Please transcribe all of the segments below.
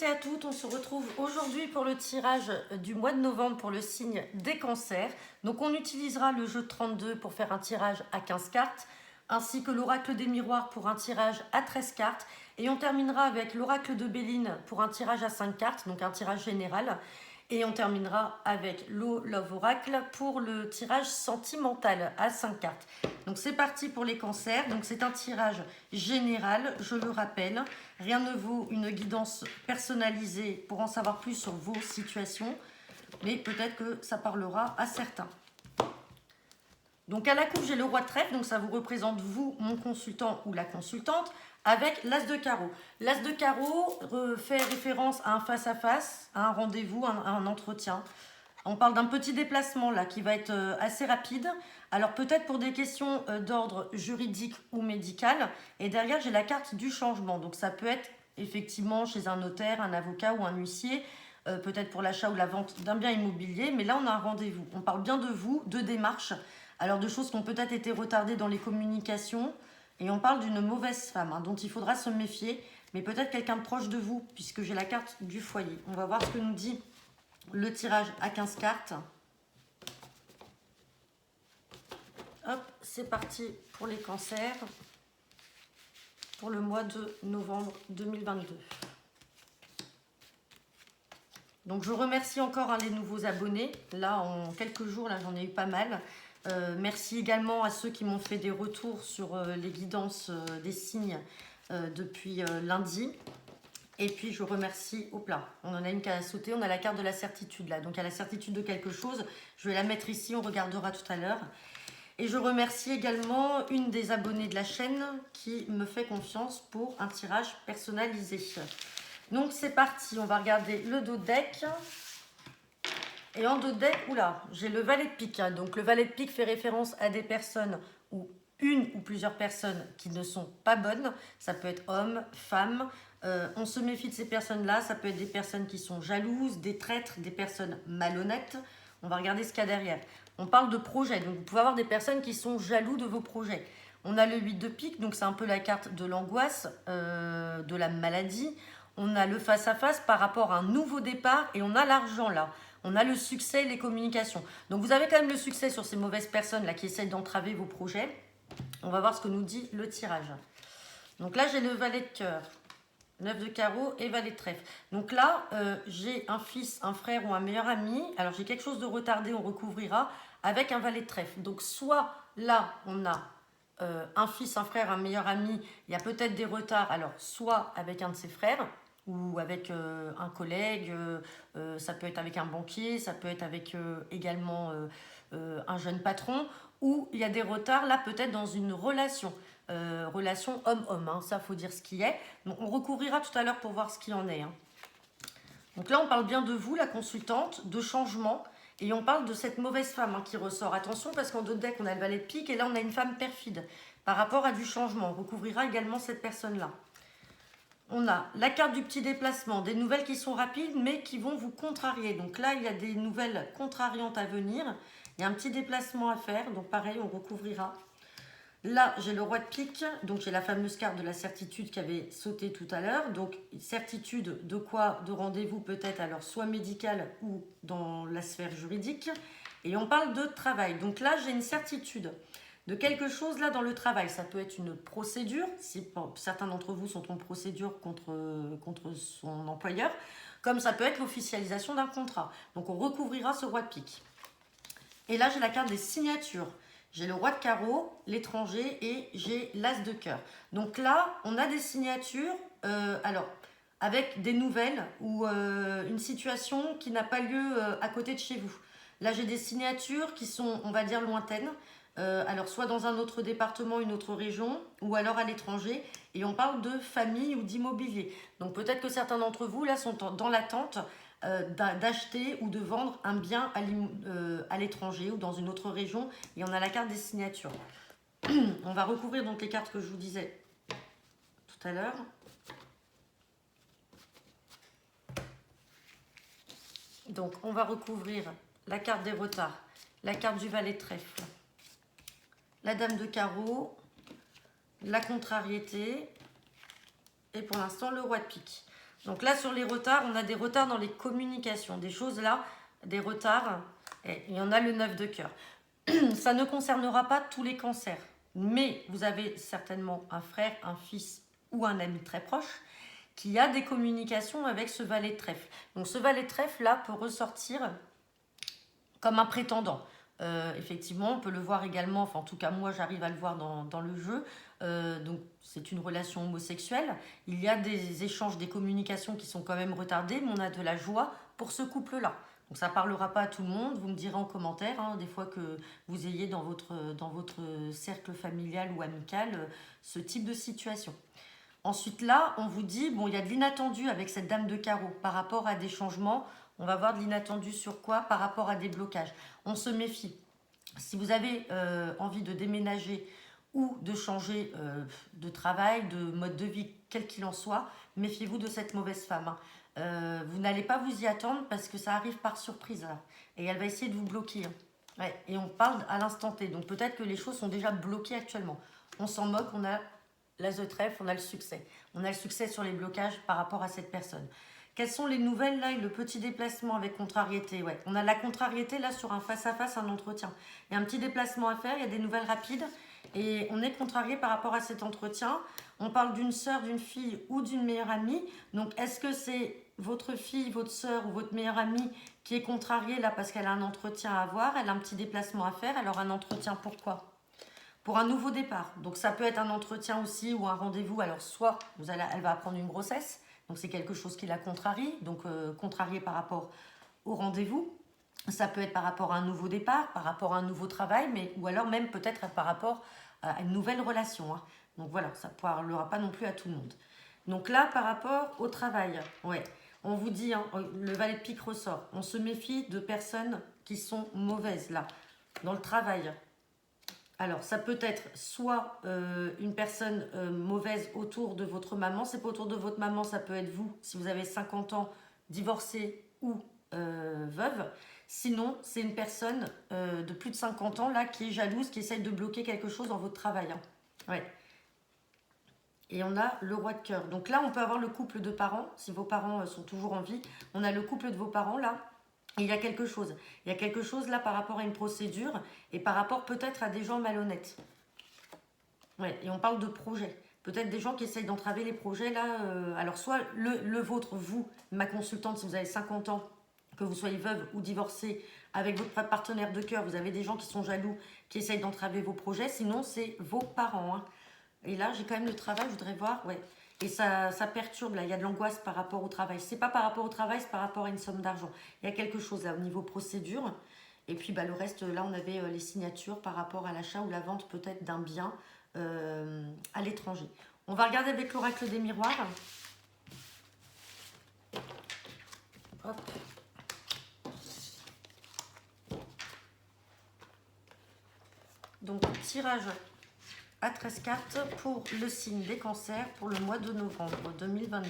et à toutes, on se retrouve aujourd'hui pour le tirage du mois de novembre pour le signe des cancers. Donc on utilisera le jeu de 32 pour faire un tirage à 15 cartes, ainsi que l'oracle des miroirs pour un tirage à 13 cartes. Et on terminera avec l'oracle de Béline pour un tirage à 5 cartes, donc un tirage général. Et on terminera avec Love Oracle pour le tirage sentimental à 5 cartes. Donc c'est parti pour les cancers. Donc c'est un tirage général, je le rappelle. Rien ne vaut une guidance personnalisée pour en savoir plus sur vos situations. Mais peut-être que ça parlera à certains. Donc à la coupe, j'ai le roi de trèfle. Donc ça vous représente vous, mon consultant ou la consultante, avec l'as de carreau. L'as de carreau fait référence à un face-à-face, à un rendez-vous, à un entretien. On parle d'un petit déplacement là qui va être assez rapide. Alors peut-être pour des questions d'ordre juridique ou médical. Et derrière, j'ai la carte du changement. Donc ça peut être effectivement chez un notaire, un avocat ou un huissier. Peut-être pour l'achat ou la vente d'un bien immobilier. Mais là, on a un rendez-vous. On parle bien de vous, de démarches. Alors de choses qui ont peut-être été retardées dans les communications. Et on parle d'une mauvaise femme dont il faudra se méfier. Mais peut-être quelqu'un de proche de vous, puisque j'ai la carte du foyer. On va voir ce que nous dit le tirage à 15 cartes. Hop, c'est parti pour les cancers pour le mois de novembre 2022. Donc je remercie encore les nouveaux abonnés. Là, en quelques jours, là j'en ai eu pas mal. Merci également à ceux qui m'ont fait des retours sur les guidances des signes depuis lundi. Et puis je remercie, hop là, on en a une qui a sauté, on a la carte de la certitude là. Donc il y a la certitude de quelque chose, je vais la mettre ici, on regardera tout à l'heure. Et je remercie également une des abonnées de la chaîne qui me fait confiance pour un tirage personnalisé. Donc c'est parti, on va regarder le dos de deck. Et en dos de deck, oula, j'ai le valet de pique. Donc le valet de pique fait référence à des personnes ou une ou plusieurs personnes qui ne sont pas bonnes. Ça peut être homme, femme. On se méfie de ces personnes-là. Ça peut être des personnes qui sont jalouses, des traîtres, des personnes malhonnêtes. On va regarder ce qu'il y a derrière. On parle de projet. Donc vous pouvez avoir des personnes qui sont jaloux de vos projets. On a le 8 de pique, donc c'est un peu la carte de l'angoisse, de la maladie. On a le face-à-face par rapport à un nouveau départ et on a l'argent là. On a le succès, les communications. Donc vous avez quand même le succès sur ces mauvaises personnes là qui essayent d'entraver vos projets. On va voir ce que nous dit le tirage. Donc là, j'ai le valet de cœur, 9 de carreau et valet de trèfle. Donc là, j'ai un fils, un frère ou un meilleur ami. Alors j'ai quelque chose de retardé, on recouvrira avec un valet de trèfle. Donc soit là, on a un fils, un frère, un meilleur ami. Il y a peut-être des retards. Alors soit avec un de ses frères ou avec un collègue. Ça peut être avec un banquier. Ça peut être avec également un jeune patron. Ou il y a des retards là peut-être dans une relation. Relation homme-homme, ça faut dire ce qui est. Donc, on recouvrira tout à l'heure pour voir ce qu'il en est. Donc là on parle bien de vous, la consultante, de changement, et on parle de cette mauvaise femme qui ressort. Attention parce qu'en dos de deck on a le valet de pique et là on a une femme perfide par rapport à du changement. On recouvrira également cette personne-là. On a la carte du petit déplacement, des nouvelles qui sont rapides mais qui vont vous contrarier. Donc là il y a des nouvelles contrariantes à venir. Il y a un petit déplacement à faire, donc pareil on recouvrira. Là, j'ai le roi de pique, donc j'ai la fameuse carte de la certitude qui avait sauté tout à l'heure. Donc, certitude de quoi? De rendez-vous peut-être, alors soit médical ou dans la sphère juridique. Et on parle de travail. Donc là, j'ai une certitude de quelque chose là dans le travail. Ça peut être une procédure, si certains d'entre vous sont en procédure contre son employeur, comme ça peut être l'officialisation d'un contrat. Donc, on recouvrira ce roi de pique. Et là, j'ai la carte des signatures. J'ai le roi de carreau, l'étranger et j'ai l'as de cœur. Donc là, on a des signatures, alors avec des nouvelles ou une situation qui n'a pas lieu à côté de chez vous. Là, j'ai des signatures qui sont, on va dire, lointaines. Alors soit dans un autre département, une autre région, ou alors à l'étranger. Et on parle de famille ou d'immobilier. Donc peut-être que certains d'entre vous, là, sont dans l'attente d'acheter ou de vendre un bien à l'étranger ou dans une autre région. Et on a la carte des signatures. On va recouvrir donc les cartes que je vous disais tout à l'heure. Donc on va recouvrir la carte des retards, la carte du valet de trèfle, la dame de carreau, la contrariété et pour l'instant le roi de pique. Donc là, sur les retards, on a des retards dans les communications. Des choses là, des retards. Et il y en a le 9 de cœur. Ça ne concernera pas tous les cancers. Mais vous avez certainement un frère, un fils ou un ami très proche qui a des communications avec ce valet de trèfle. Donc ce valet de trèfle là peut ressortir comme un prétendant. Effectivement, on peut le voir également, enfin en tout cas moi j'arrive à le voir dans le jeu, donc c'est une relation homosexuelle. Il y a des échanges, des communications qui sont quand même retardées, mais on a de la joie pour ce couple-là. Donc ça ne parlera pas à tout le monde, vous me direz en commentaire, hein, des fois que vous ayez dans votre cercle familial ou amical ce type de situation. Ensuite là, on vous dit, bon, il y a de l'inattendu avec cette dame de carreau par rapport à des changements. On va voir de l'inattendu sur quoi? Par rapport à des blocages. On se méfie. Si vous avez envie de déménager ou de changer de travail, de mode de vie, quel qu'il en soit, méfiez-vous de cette mauvaise femme, hein. Vous n'allez pas vous y attendre parce que ça arrive par surprise là. Et elle va essayer de vous bloquer, hein. Ouais, et on parle à l'instant T. Donc peut-être que les choses sont déjà bloquées actuellement. On s'en moque, on a l'as de trèfle, on a le succès. On a le succès sur les blocages par rapport à cette personne. Quelles sont les nouvelles là? Le petit déplacement avec contrariété. Ouais. On a la contrariété là sur un face-à-face, un entretien. Il y a un petit déplacement à faire, il y a des nouvelles rapides. Et on est contrarié par rapport à cet entretien. On parle d'une sœur, d'une fille ou d'une meilleure amie. Donc est-ce que c'est votre fille, votre sœur ou votre meilleure amie qui est contrariée là parce qu'elle a un entretien à avoir, elle a un petit déplacement à faire, elle aura un entretien pourquoi? Pour un nouveau départ. Donc ça peut être un entretien aussi ou un rendez-vous. Alors soit elle va apprendre une grossesse, donc c'est quelque chose qui la contrarie, donc contrarié par rapport au rendez-vous. Ça peut être par rapport à un nouveau départ, par rapport à un nouveau travail, ou alors même peut-être par rapport à une nouvelle relation, hein. Donc voilà, ça ne parlera pas non plus à tout le monde. Donc là, par rapport au travail, ouais, on vous dit, hein, le valet de pique ressort. On se méfie de personnes qui sont mauvaises là, dans le travail. Alors, ça peut être soit une personne mauvaise autour de votre maman. C'est pas autour de votre maman, ça peut être vous, si vous avez 50 ans, divorcée ou veuve. Sinon, c'est une personne de plus de 50 ans là qui est jalouse, qui essaye de bloquer quelque chose dans votre travail, hein. Ouais. Et on a le roi de cœur. Donc là, on peut avoir le couple de parents, si vos parents sont toujours en vie. On a le couple de vos parents là. Il y a quelque chose. Il y a quelque chose là par rapport à une procédure et par rapport peut-être à des gens malhonnêtes. Ouais, et on parle de projets. Peut-être des gens qui essayent d'entraver les projets là. Alors soit le vôtre, vous, ma consultante, si vous avez 50 ans, que vous soyez veuve ou divorcée, avec votre partenaire de cœur, vous avez des gens qui sont jaloux, qui essayent d'entraver vos projets. Sinon, c'est vos parents, hein. Et là, j'ai quand même le travail, je voudrais voir. Ouais. Et ça perturbe, là, il y a de l'angoisse par rapport au travail. C'est pas par rapport au travail, c'est par rapport à une somme d'argent. Il y a quelque chose là au niveau procédure. Et puis bah, le reste, là, on avait les signatures par rapport à l'achat ou la vente peut-être d'un bien à l'étranger. On va regarder avec l'oracle des miroirs. Hop. Donc, tirage à 13 cartes pour le signe des cancers pour le mois de novembre 2022.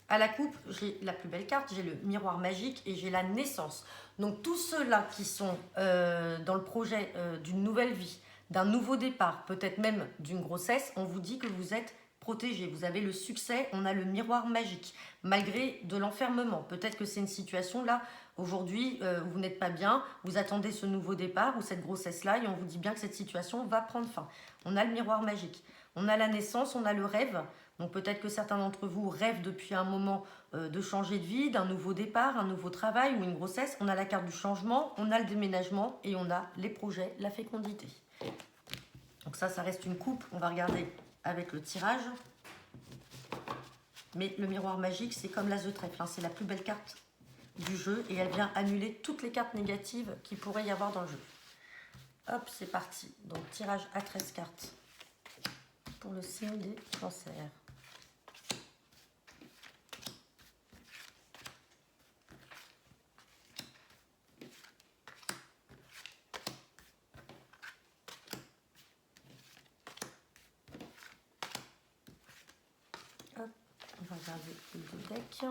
À la coupe, j'ai la plus belle carte, j'ai le miroir magique et j'ai la naissance. Donc tous ceux-là qui sont dans le projet d'une nouvelle vie, d'un nouveau départ, peut-être même d'une grossesse, on vous dit que vous êtes protégé. Vous avez le succès, on a le miroir magique, malgré de l'enfermement. Peut-être que c'est une situation là, aujourd'hui, où vous n'êtes pas bien, vous attendez ce nouveau départ ou cette grossesse-là et on vous dit bien que cette situation va prendre fin. On a le miroir magique. On a la naissance, on a le rêve. Donc peut-être que certains d'entre vous rêvent depuis un moment de changer de vie, d'un nouveau départ, un nouveau travail ou une grossesse. On a la carte du changement, on a le déménagement et on a les projets, la fécondité. Donc ça reste une coupe. On va regarder avec le tirage. Mais le miroir magique, c'est comme l'as de trèfle, hein. C'est la plus belle carte du jeu et elle vient annuler toutes les cartes négatives qu'il pourrait y avoir dans le jeu. Hop, c'est parti. Donc tirage à 13 cartes pour le signe des cancers. Hop, on va regarder les deux decks.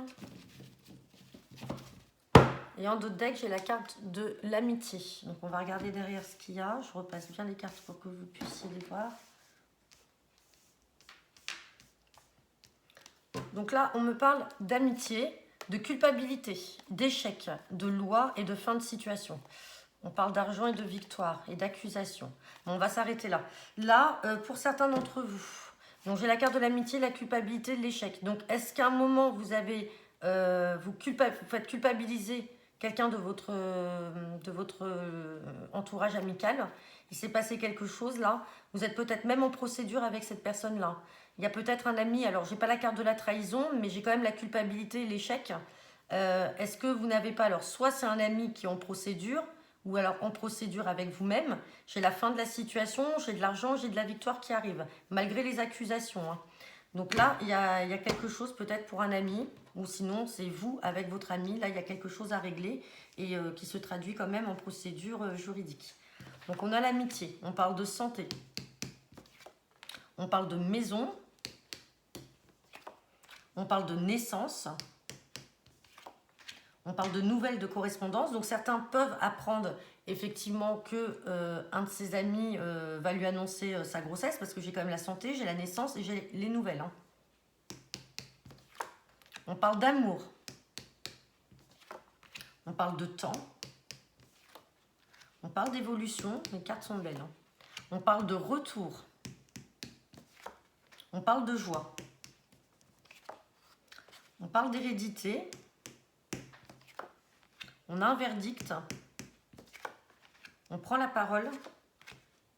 Et en d'autres decks, j'ai la carte de l'amitié. Donc on va regarder derrière ce qu'il y a. Je repasse bien les cartes pour que vous puissiez les voir. Donc là, on me parle d'amitié, de culpabilité, d'échec, de loi et de fin de situation. On parle d'argent et de victoire et d'accusation. Bon, on va s'arrêter là. Là, pour certains d'entre vous, donc j'ai la carte de l'amitié, la culpabilité, de l'échec. Donc, est-ce qu'à un moment, vous avez, vous faites culpabiliser quelqu'un de votre entourage amical? Il s'est passé quelque chose là. Vous êtes peut-être même en procédure avec cette personne-là. Il y a peut-être un ami, alors j'ai pas la carte de la trahison, mais j'ai quand même la culpabilité et l'échec. Est-ce que vous n'avez pas, alors soit c'est un ami qui est en procédure, ou alors en procédure avec vous-même, j'ai la fin de la situation, j'ai de l'argent, j'ai de la victoire qui arrive, malgré les accusations. Hein. Donc là, il y a quelque chose peut-être pour un ami, ou sinon c'est vous avec votre ami, là il y a quelque chose à régler, et qui se traduit quand même en procédure juridique. Donc on a l'amitié, on parle de santé, on parle de maison, on parle de naissance, on parle de nouvelles de correspondance. Donc certains peuvent apprendre effectivement que un de ses amis va lui annoncer sa grossesse, parce que j'ai quand même la santé, j'ai la naissance et j'ai les nouvelles. Hein. On parle d'amour. On parle de temps. On parle d'évolution. Les cartes sont belles. Hein. On parle de retour. On parle de joie. On parle d'hérédité. On a un verdict. On prend la parole.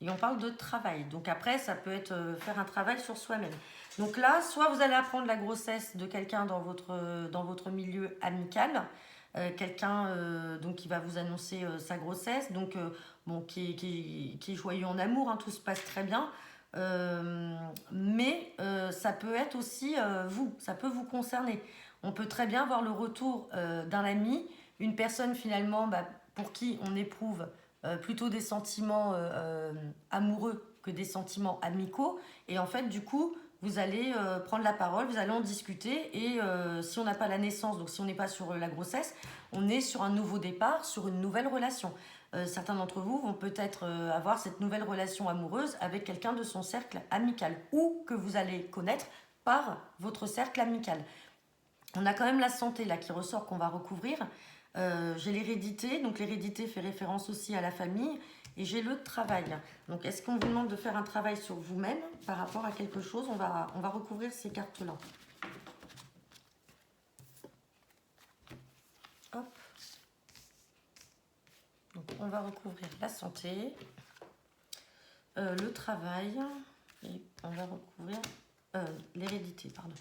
Et on parle de travail. Donc après, ça peut être faire un travail sur soi-même. Donc là, soit vous allez apprendre la grossesse de quelqu'un dans votre milieu amical, quelqu'un donc qui va vous annoncer sa grossesse, donc bon, qui est joyeux en amour, hein, tout se passe très bien. Mais ça peut être aussi vous, ça peut vous concerner. On peut très bien voir le retour d'un ami, une personne finalement pour qui on éprouve plutôt des sentiments amoureux que des sentiments amicaux. Et en fait, du coup, vous allez prendre la parole, vous allez en discuter. Et si on n'a pas la naissance, donc si on n'est pas sur la grossesse, on est sur un nouveau départ, sur une nouvelle relation. Certains d'entre vous vont peut-être avoir cette nouvelle relation amoureuse avec quelqu'un de son cercle amical ou que vous allez connaître par votre cercle amical. On a quand même la santé là qui ressort qu'on va recouvrir. J'ai l'hérédité, donc l'hérédité fait référence aussi à la famille, et j'ai le travail. Donc est-ce qu'on vous demande de faire un travail sur vous-même par rapport à quelque chose? On va recouvrir ces cartes-là. Hop. Donc on va recouvrir la santé, le travail, et on va recouvrir l'hérédité, pardon.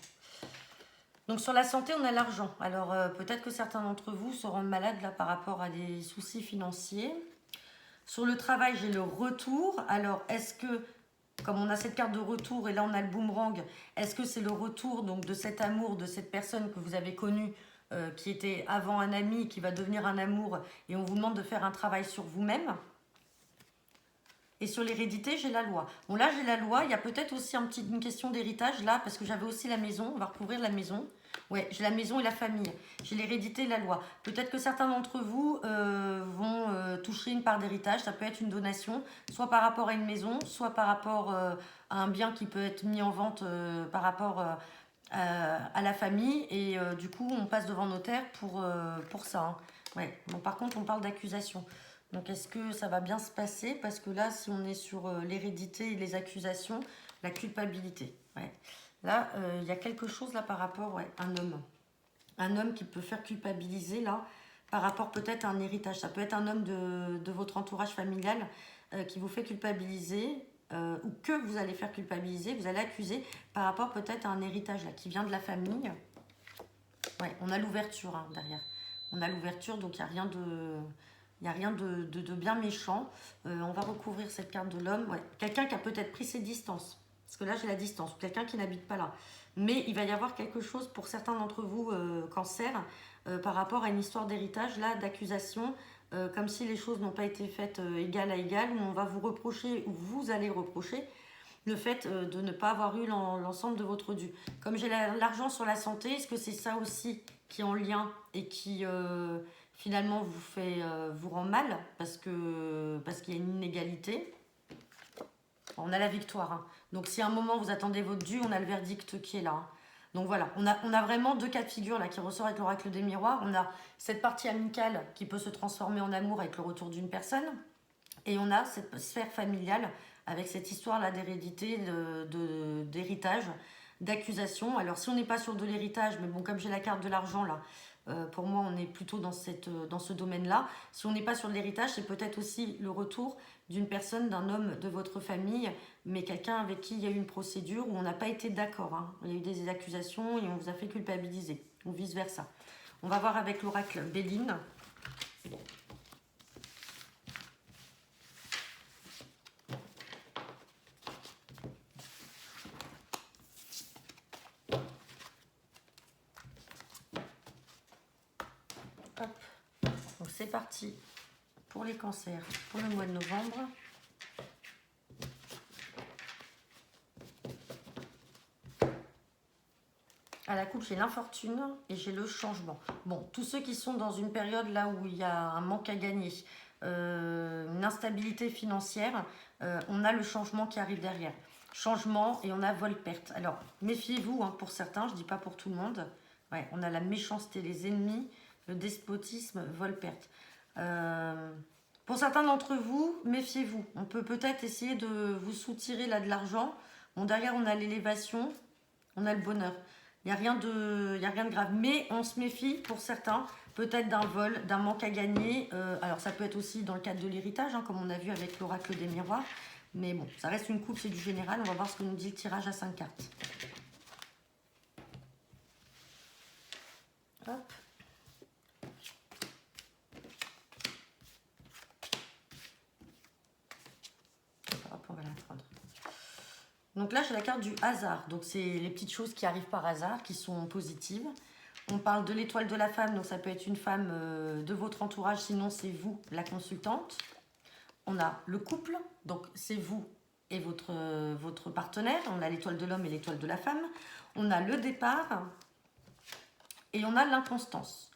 Donc sur la santé, on a l'argent. Alors peut-être que certains d'entre vous se rendent malades là par rapport à des soucis financiers. Sur le travail, j'ai le retour. Alors est-ce que, comme on a cette carte de retour et là on a le boomerang, est-ce que c'est le retour donc de cet amour, de cette personne que vous avez connue qui était avant un ami, qui va devenir un amour, et on vous demande de faire un travail sur vous-même? Et sur l'hérédité, j'ai la loi. Bon, là, j'ai la loi. Il y a peut-être aussi une question d'héritage, là, parce que j'avais aussi la maison. On va recouvrir la maison. Ouais, j'ai la maison et la famille. J'ai l'hérédité et la loi. Peut-être que certains d'entre vous vont toucher une part d'héritage. Ça peut être une donation, soit par rapport à une maison, soit par rapport à un bien qui peut être mis en vente par rapport à la famille. Et du coup, on passe devant notaire pour ça. Hein. Ouais. Bon, par contre, on parle d'accusation. Donc, est-ce que ça va bien se passer? Parce que là, si on est sur l'hérédité et les accusations, la culpabilité. Ouais. Là, il y a quelque chose là par rapport à un homme. Un homme qui peut faire culpabiliser là, par rapport peut-être à un héritage. Ça peut être un homme de votre entourage familial qui vous fait culpabiliser ou que vous allez faire culpabiliser, vous allez accuser par rapport peut-être à un héritage là, qui vient de la famille. Ouais, on a l'ouverture hein, derrière. On a l'ouverture, donc il n'y a rien de... Il n'y a rien de bien méchant. On va recouvrir cette carte de l'homme. Ouais. Quelqu'un qui a peut-être pris ses distances. Parce que là, j'ai la distance. Quelqu'un qui n'habite pas là. Mais il va y avoir quelque chose pour certains d'entre vous, cancer, par rapport à une histoire d'héritage, là, d'accusation, comme si les choses n'ont pas été faites égal à égal, où on va vous reprocher, ou vous allez reprocher, le fait de ne pas avoir eu l'ensemble de votre dû. Comme j'ai l'argent sur la santé, est-ce que c'est ça aussi qui est en lien et qui... finalement vous rend mal parce qu'il y a une inégalité? On a la victoire. Hein. Donc si à un moment vous attendez votre dû, on a le verdict qui est là. Hein. Donc voilà, on a vraiment deux cas de figure là qui ressort avec l'oracle des miroirs. On a cette partie amicale qui peut se transformer en amour avec le retour d'une personne. Et on a cette sphère familiale avec cette histoire-là d'hérédité, d'héritage, d'accusation. Alors si on n'est pas sur de l'héritage, mais bon, comme j'ai la carte de l'argent là, pour moi on est plutôt dans ce domaine-là. Si on n'est pas sur de l'héritage, c'est peut-être aussi le retour d'une personne, d'un homme de votre famille, mais quelqu'un avec qui il y a eu une procédure où on n'a pas été d'accord. Hein. Il y a eu des accusations et on vous a fait culpabiliser, ou vice-versa. On va voir avec l'oracle Béline. Hop. Donc c'est parti pour les cancers pour le mois de novembre. À la coupe, j'ai l'infortune et j'ai le changement. Bon, tous ceux qui sont dans une période là où il y a un manque à gagner, une instabilité financière, on a le changement qui arrive derrière. Changement et on a vol-perte. Alors, méfiez-vous hein, pour certains, je ne dis pas pour tout le monde. Ouais, on a la méchanceté, les ennemis, le despotisme, vol-perte. Pour certains d'entre vous, méfiez-vous. On peut peut-être essayer de vous soutirer là de l'argent. Bon, derrière, on a l'élévation, on a le bonheur. Il n'y a rien de grave. Mais on se méfie pour certains, peut-être d'un vol, d'un manque à gagner. Alors ça peut être aussi dans le cadre de l'héritage, hein, comme on a vu avec l'oracle des miroirs. Mais bon, ça reste une coupe, c'est du général. On va voir ce que nous dit le tirage à 5 cartes. Hop. Hop, on va la prendre. Donc là, j'ai la carte du hasard. Donc c'est les petites choses qui arrivent par hasard, qui sont positives. On parle de l'étoile de la femme, donc ça peut être une femme de votre entourage, sinon c'est vous, la consultante. On a le couple, donc c'est vous et votre partenaire. On a l'étoile de l'homme et l'étoile de la femme. On a le départ et on a l'inconstance.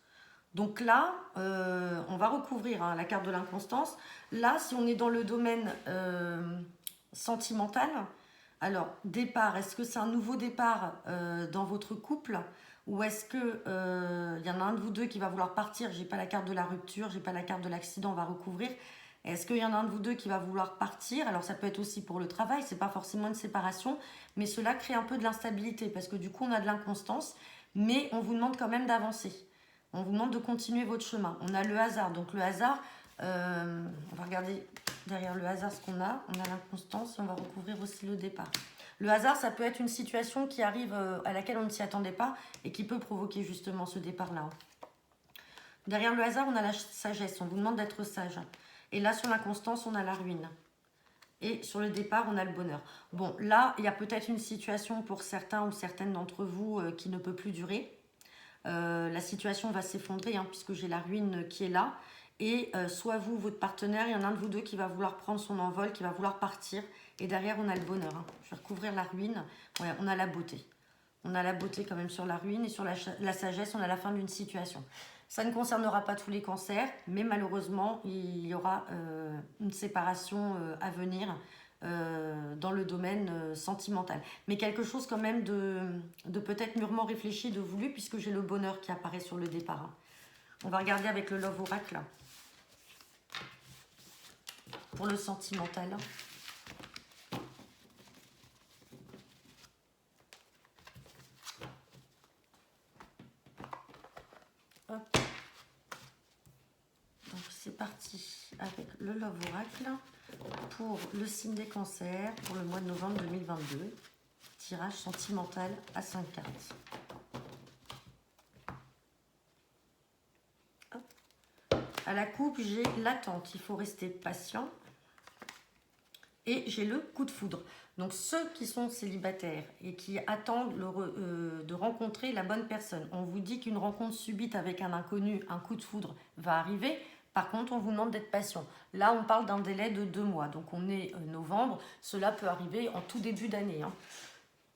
Donc là, on va recouvrir hein, la carte de l'inconstance. Là, si on est dans le domaine sentimental, alors départ, est-ce que c'est un nouveau départ dans votre couple ou est-ce que y en a un de vous deux qui va vouloir partir? J'ai pas la carte de la rupture, j'ai pas la carte de l'accident, on va recouvrir. Est-ce qu'il y en a un de vous deux qui va vouloir partir? Alors ça peut être aussi pour le travail, c'est pas forcément une séparation, mais cela crée un peu de l'instabilité parce que du coup on a de l'inconstance, mais on vous demande quand même d'avancer. On vous demande de continuer votre chemin. On a le hasard, donc le hasard, on va regarder derrière le hasard ce qu'on a. On a l'inconstance et on va recouvrir aussi le départ. Le hasard, ça peut être une situation qui arrive à laquelle on ne s'y attendait pas et qui peut provoquer justement ce départ-là. Derrière le hasard, on a la sagesse. On vous demande d'être sage. Et là, sur l'inconstance, on a la ruine. Et sur le départ, on a le bonheur. Bon, là, il y a peut-être une situation pour certains ou certaines d'entre vous qui ne peut plus durer. La situation va s'effondrer hein, puisque j'ai la ruine qui est là. Et soit vous, votre partenaire, il y en a un de vous deux qui va vouloir prendre son envol, qui va vouloir partir. Et derrière, on a le bonheur. Hein. Je vais recouvrir la ruine. Ouais, on a la beauté. On a la beauté quand même sur la ruine et sur la sagesse, on a la fin d'une situation. Ça ne concernera pas tous les cancers, mais malheureusement, il y aura une séparation à venir dans le domaine sentimental. Mais quelque chose quand même de peut-être mûrement réfléchi, de voulu, puisque j'ai le bonheur qui apparaît sur le départ. Hein. On va regarder avec le Love Oracle pour le sentimental. Hop. Donc c'est parti avec le Love Oracle pour le signe des cancers pour le mois de novembre 2022. Tirage sentimental à 5 cartes. Hop. À la coupe, j'ai l'attente. Il faut rester patient. Et j'ai le coup de foudre. Donc ceux qui sont célibataires et qui attendent de rencontrer la bonne personne, on vous dit qu'une rencontre subite avec un inconnu, un coup de foudre va arriver. Par contre, on vous demande d'être patient. Là, on parle d'un délai de 2 mois. Donc on est novembre, cela peut arriver en tout début d'année. Hein.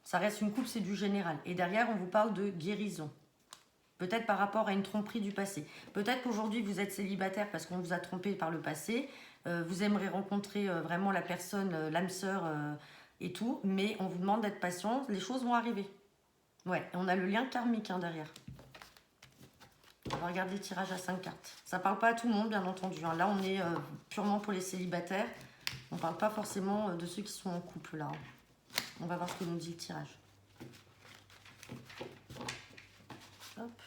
Ça reste une coupe, c'est du général. Et derrière, on vous parle de guérison. Peut-être par rapport à une tromperie du passé. Peut-être qu'aujourd'hui, vous êtes célibataire parce qu'on vous a trompé par le passé. Vous aimeriez rencontrer vraiment la personne, l'âme sœur et tout. Mais on vous demande d'être patient. Les choses vont arriver. Ouais, on a le lien karmique hein, derrière. On va regarder le tirage à 5 cartes. Ça parle pas à tout le monde, bien entendu. Hein. Là, on est purement pour les célibataires. On parle pas forcément de ceux qui sont en couple, là. On va voir ce que nous dit le tirage. Hop.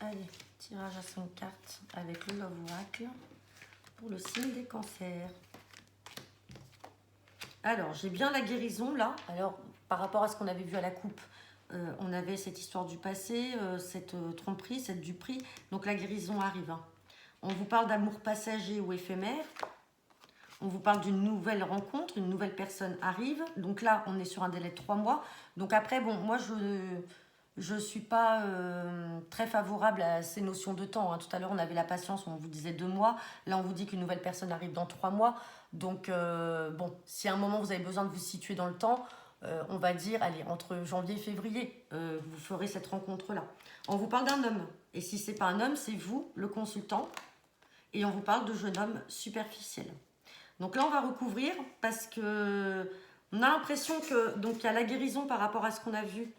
Allez, tirage à 5 cartes avec le Love Oracle pour le signe des cancers. Alors, j'ai bien la guérison là. Alors, par rapport à ce qu'on avait vu à la coupe, on avait cette histoire du passé, cette tromperie, cette duperie. Donc, la guérison arrive. Hein. On vous parle d'amour passager ou éphémère. On vous parle d'une nouvelle rencontre, une nouvelle personne arrive. Donc là, on est sur un délai de 3 mois. Donc après, bon, moi, je ne suis pas très favorable à ces notions de temps. Hein. Tout à l'heure, on avait la patience, on vous disait 2 mois. Là, on vous dit qu'une nouvelle personne arrive dans 3 mois. Donc, bon, si à un moment, vous avez besoin de vous situer dans le temps, on va dire, allez, entre janvier et février, vous ferez cette rencontre-là. On vous parle d'un homme. Et si ce n'est pas un homme, c'est vous, le consultant. Et on vous parle de jeune homme superficiel. Donc là, on va recouvrir parce que on a l'impression que donc il y a la guérison par rapport à ce qu'on a vu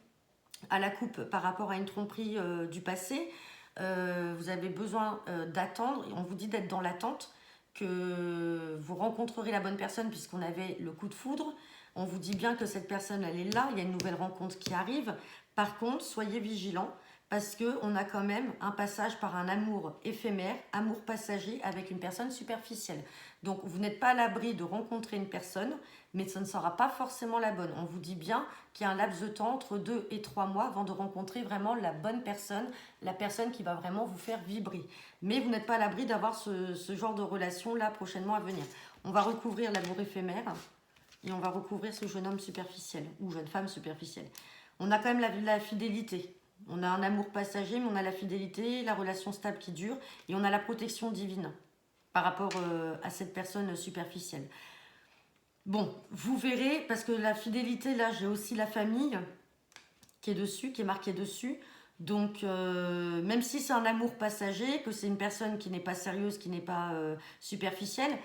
à la coupe, par rapport à une tromperie du passé. Vous avez besoin d'attendre. On vous dit d'être dans l'attente, que vous rencontrerez la bonne personne puisqu'on avait le coup de foudre. On vous dit bien que cette personne, elle est là. Il y a une nouvelle rencontre qui arrive. Par contre, soyez vigilants. Parce qu'on a quand même un passage par un amour éphémère, amour passager avec une personne superficielle. Donc, vous n'êtes pas à l'abri de rencontrer une personne, mais ce ne sera pas forcément la bonne. On vous dit bien qu'il y a un laps de temps entre 2 et 3 mois avant de rencontrer vraiment la bonne personne, la personne qui va vraiment vous faire vibrer. Mais vous n'êtes pas à l'abri d'avoir ce genre de relation là prochainement à venir. On va recouvrir l'amour éphémère et on va recouvrir ce jeune homme superficiel ou jeune femme superficielle. On a quand même la fidélité. On a un amour passager, mais on a la fidélité, la relation stable qui dure, et on a la protection divine par rapport à cette personne superficielle. Bon, vous verrez, parce que la fidélité, là, j'ai aussi la famille qui est dessus, qui est marquée dessus. Donc, même si c'est un amour passager, que c'est une personne qui n'est pas sérieuse, qui n'est pas superficielle,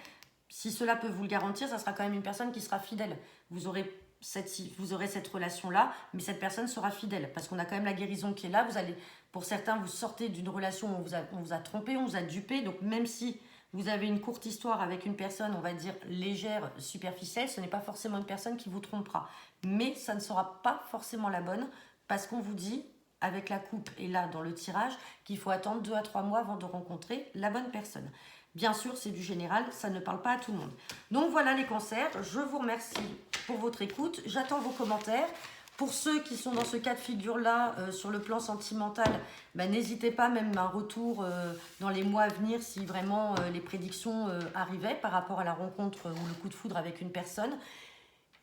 si cela peut vous le garantir, ça sera quand même une personne qui sera fidèle. Vous aurez cette relation-là, mais cette personne sera fidèle, parce qu'on a quand même la guérison qui est là. Vous allez, pour certains, vous sortez d'une relation où on vous a trompé, on vous a dupé, donc même si vous avez une courte histoire avec une personne, on va dire légère, superficielle, ce n'est pas forcément une personne qui vous trompera, mais ça ne sera pas forcément la bonne, parce qu'on vous dit, avec la coupe et là dans le tirage, qu'il faut attendre 2 à 3 mois avant de rencontrer la bonne personne. Bien sûr, c'est du général, ça ne parle pas à tout le monde. Donc voilà les cancers, je vous remercie pour votre écoute. J'attends vos commentaires. Pour ceux qui sont dans ce cas de figure-là, sur le plan sentimental, n'hésitez pas, même un retour dans les mois à venir si vraiment les prédictions arrivaient par rapport à la rencontre ou le coup de foudre avec une personne.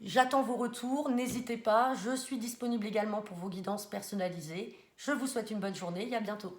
J'attends vos retours, n'hésitez pas. Je suis disponible également pour vos guidances personnalisées. Je vous souhaite une bonne journée et à bientôt.